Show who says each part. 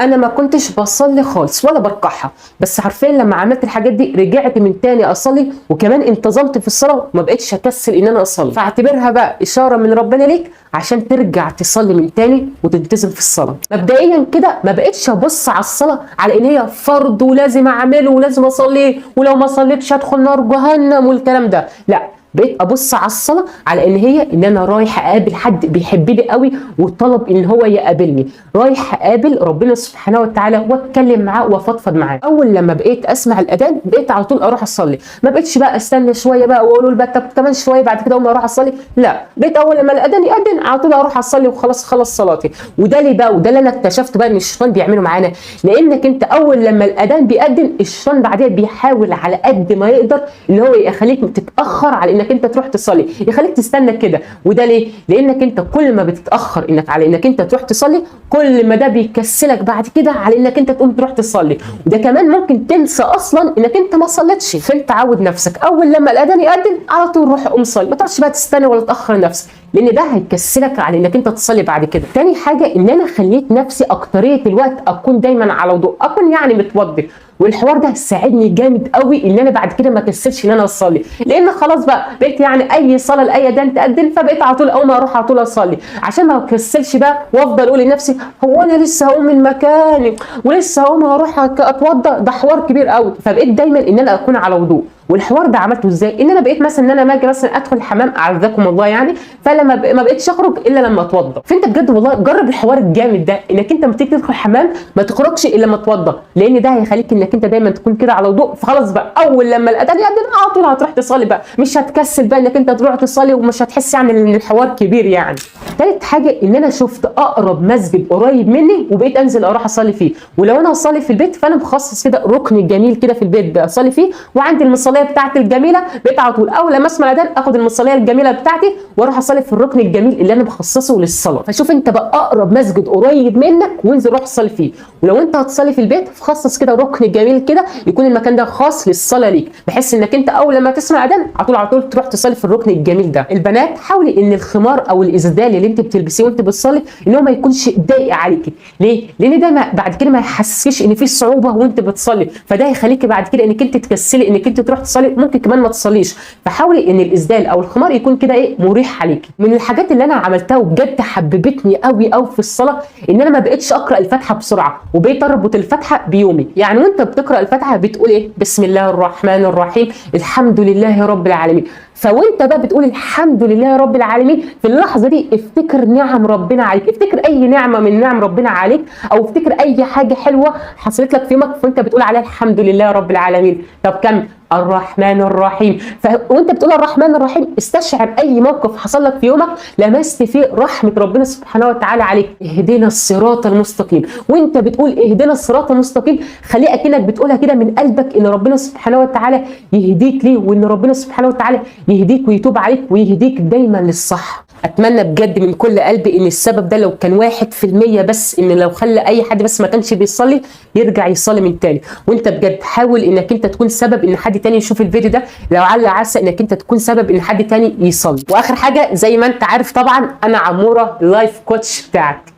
Speaker 1: انا ما كنتش بصلي خالص ولا بركعها، بس حرفيا لما عملت الحاجات دي رجعت من تاني اصلي، وكمان انتظمت في الصلاه وما بقتش اكسل ان انا اصلي. فاعتبرها بقى اشاره من ربنا ليك عشان ترجع تصلي من تاني وتلتزم في الصلاه. مبدئيا كده ما بقتش ابص على الصلاه على ان هي فرض ولازم اعمله ولازم اصلي، ولو ما صليتش هدخل نار جهنم والكلام ده، لا، بقيت ابص على الصلاه على ان هي ان انا رايح اقابل حد بيحبني قوي وطلب ان هو يقابلني، رايح اقابل ربنا سبحانه وتعالى واتكلم معاه وافضفض معاه. اول لما بقيت اسمع الاذان بقيت على طول اروح اصلي، ما بقتش بقى استنى شويه بقى واقول له بقى طب كمان شويه بعد كده اقوم اروح اصلي، لا، بقيت اول لما الاذان يأذن على طول اروح اصلي وخلاص خلص صلاتي. وده ليه بقى؟ وده اللي انا اكتشفته بقى ان الشيطان بيعمله معانا، لانك انت اول لما الاذان بيأذن الشيطان بعدها بيحاول على قد ما يقدر اللي هو يخليك تتاخر على انك انت تروح تصلي، يخليك تستنى كده. وده ليه؟ لانك انت كل ما بتتاخر على انك انت تروح تصلي كل ما ده بيكسلك بعد كده على انك انت تقوم تروح تصلي، وده كمان ممكن تنسى اصلا انك انت ما صليتش. فانت عود نفسك اول لما الاذان يأذن على طول روح قوم صلي، ما تقعدش بقى تستنى ولا تاخر نفسك، لان ده هيكسلك على انك انت تصلي بعد كده. تاني حاجه ان انا خليت نفسي اكتريه الوقت اكون دايما على وضوء، اكون يعني متوضي، والحوار ده ساعدني جامد قوي ان انا بعد كده ما كسلش ان انا اصلي، لان خلاص بقى بقيت يعني اي صلاه لاي اذان تاذن فبقيت على طول اول ما اروح على طول اصلي، عشان ما اكسلش بقى وافضل اقول لنفسي هو انا لسه هقوم من مكاني ولسه هقوم هروح اتوضى، ده حوار كبير قوي. فبقيت دايما ان انا اكون على وضوء. والحوار ده عملته ازاي؟ ان انا بقيت مثلا ان انا ما اجي مثلا ادخل الحمام اعزكم الله يعني، فلما ما بقيتش اخرج الا لما اتوضى. فانت بجد والله جرب الحوار الجامد ده، انك انت لما تيجي تدخل الحمام ما تخرجش الا لما اتوضى، لان ده هيخليك انك انت دايما تكون كده على وضوء. فخلاص بقى اول لما الاذان يأذن على طول هتروح تصلي بقى، مش هتكسل بقى انك انت تروح تصلي، ومش هتحس يعني ان الحوار كبير يعني. ثالث حاجه ان انا شفت اقرب مسجد قريب مني وبقيت انزل اروح اصلي فيه، ولو انا هصلي في البيت فانا مخصص كده ركن جميل كده في البيت بصلي فيه، وعندي المصليه بتاعتي الجميله بقيت على طول اول لما اسمع الاذان اخد المصليه الجميله بتاعتي واروح اصلي في الركن الجميل اللي انا مخصصه للصلاه. فشوف انت بقى اقرب مسجد قريب منك وانزل روح صلي فيه، ولو انت هتصلي في البيت فخصص كده ركن جميل كده يكون المكان ده خاص للصلاه ليك، بحيث انك انت اول لما تسمع اذان على طول تروح تصلي في الركن الجميل ده. البنات حاولي ان الخمار او الازدال اللي انت بتلبسيه وانت بتصلي ان هو ما يكونش ضايق عليكي، ليه؟ لان ده بعد كده ما يحسسكيش ان في صعوبه وانت بتصلي، فده هيخليكي بعد كده انك انت تكسلي انك انت تروح تصلي، ممكن كمان ما تصليش. فحاولي ان الازدال او الخمار يكون كده مريح عليكي. من الحاجات اللي انا عملتها وبجد حببتني قوي قوي في الصلاه ان انا ما بقتش اقرا الفاتحه بسرعه، وبقيت اربط الفاتحه بيومي. يعني وانت بتقرا الفاتحه بتقول ايه؟ بسم الله الرحمن الرحيم الحمد لله رب العالمين. فوانت بقى بتقول الحمد لله رب العالمين في اللحظه دي افتكر نعم ربنا عليك، افتكر اي نعمه من نعم ربنا عليك، او افتكر اي حاجه حلوه حصلت لك في يومك فانت بتقول عليها الحمد لله رب العالمين. طب كم؟ الرحمن الرحيم. وانت بتقول الرحمن الرحيم استشعر اي موقف حصل لك في يومك لمست فيه رحمه ربنا سبحانه وتعالى عليك. اهدنا الصراط المستقيم، وانت بتقول اهدنا الصراط المستقيم خلي اكنك بتقولها كده من قلبك ان ربنا سبحانه وتعالى يهديك ليه، وان ربنا سبحانه وتعالى يهديك ويتوب عليك ويهديك دايما للصح. اتمنى بجد من كل قلبي ان السبب ده لو كان 1% بس، ان لو خلى اي حد بس ما كانش بيصلي يرجع يصلي من تاني. وانت بجد حاول انك انت تكون سبب ان حد تاني يشوف الفيديو ده، لعل عسى انك انت تكون سبب ان حد تاني يصلي. واخر حاجه زي ما انت عارف طبعا انا عموره اللايف كوتش بتاعك.